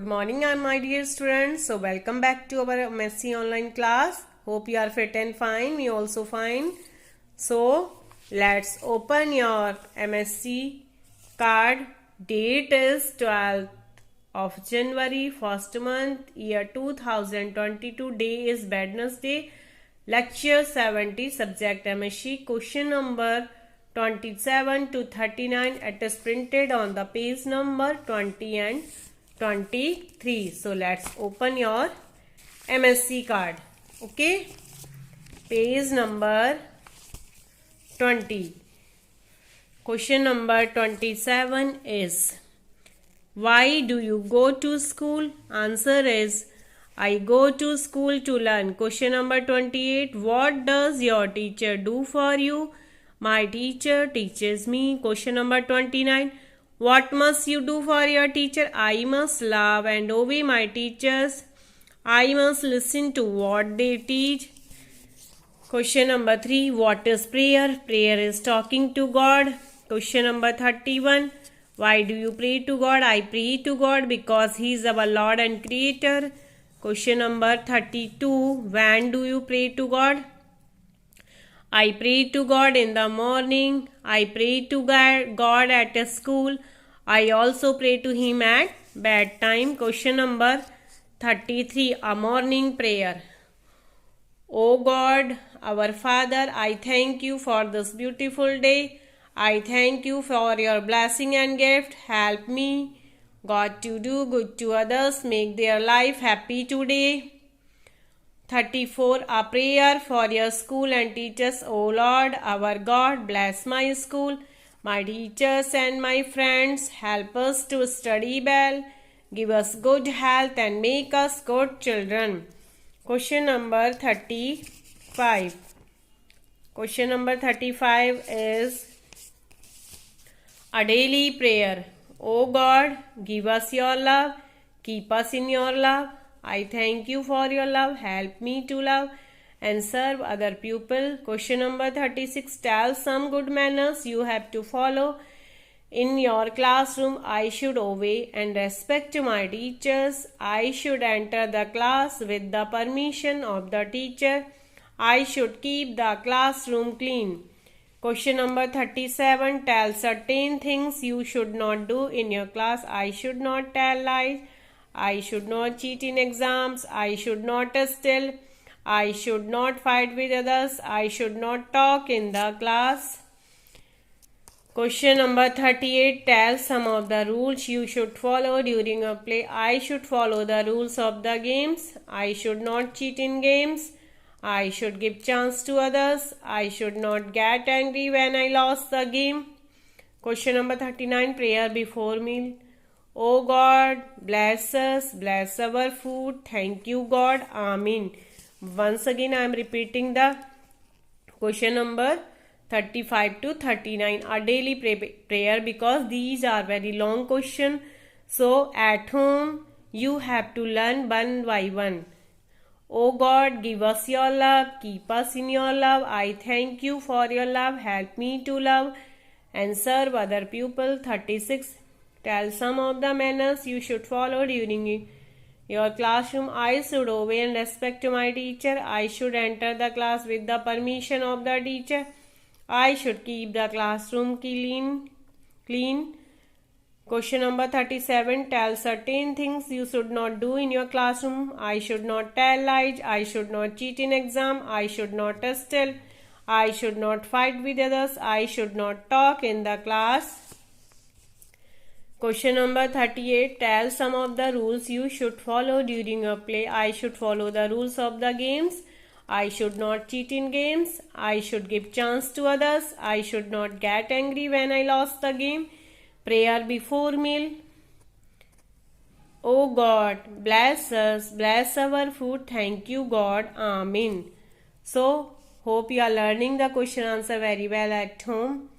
morning, my dear students. So welcome back to our M.SC online class. Hope you are fit and fine. Me also fine. So let's open your M.SC card. Date is 12th of January, first month, year 2022. Day is Wednesday. Lecture 70, subject M.SC. Question number 27 to 39. It is printed on the page number 20 and 23. So let's open your M.SC card. Okay, page number 20. Question number 27 is, why do you go to school? Answer is, I go to school to learn. Question number 28. What does your teacher do for you? My teacher teaches me. Question number 29. What must you do for your teacher? I must love and obey my teachers. I must listen to what they teach. Question number 3. What is prayer? Prayer is talking to God. Question number 31. Why do you pray to God? I pray to God because He is our Lord and Creator. Question number 32. When do you pray to God? I pray to God in the morning. I pray to God at school. I also pray to Him at bedtime. Question number 33. A morning prayer. O God, our Father, I thank you for this beautiful day. I thank you for your blessing and gift. Help me, God, to do good to others. Make their life happy today. 34. A prayer for your school and teachers. O Lord, our God, bless my school, my teachers and my friends. Help us to study well. Give us good health and make us good children. Question number 35. Question number 35 is a daily prayer. O God, give us your love. Keep us in your love. I thank you for your love. Help me to love and serve other people. Question number 36. Tell some good manners you have to follow in your classroom. I should obey and respect my teachers. I should enter the class with the permission of the teacher. I should keep the classroom clean. Question number 37. Tell certain things you should not do in your class. I should not tell lies. I should not cheat in exams. I should not steal. I should not fight with others. I should not talk in the class. Question number 38. Tell some of the rules you should follow during a play. I should follow the rules of the games. I should not cheat in games. I should give chance to others. I should not get angry when I lost the game. Question number 39. Prayer before meal. O God, bless us, bless our food. Thank you, God. Amen. Once again, I am repeating the question number 35 to 39. A daily prayer, because these are very long questions. So, at home, you have to learn one by one. O God, give us your love. Keep us in your love. I thank you for your love. Help me to love and serve other people. 36. Tell some of the manners you should follow during your classroom. I should obey and respect my teacher. I should enter the class with the permission of the teacher. I should keep the classroom clean. Question number 37. Tell certain things you should not do in your classroom. I should not tell lies. I should not cheat in exam. I should not steal. I should not fight with others. I should not talk in the class. Question number 38. Tell some of the rules you should follow during a play. I should follow the rules of the games. I should not cheat in games. I should give chance to others. I should not get angry when I lost the game. Prayer before meal. O God, bless us, bless our food. Thank you, God. Amen. So, hope you are learning the question answer very well at home.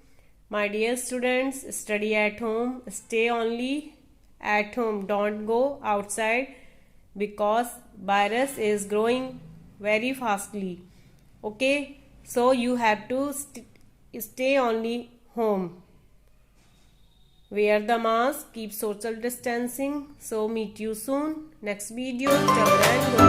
My dear students, study at home. Stay only at home. Don't go outside because virus is growing very fastly. Okay, so you have to stay only home. wear the mask, keep social distancing. So meet you soon next video. Till then,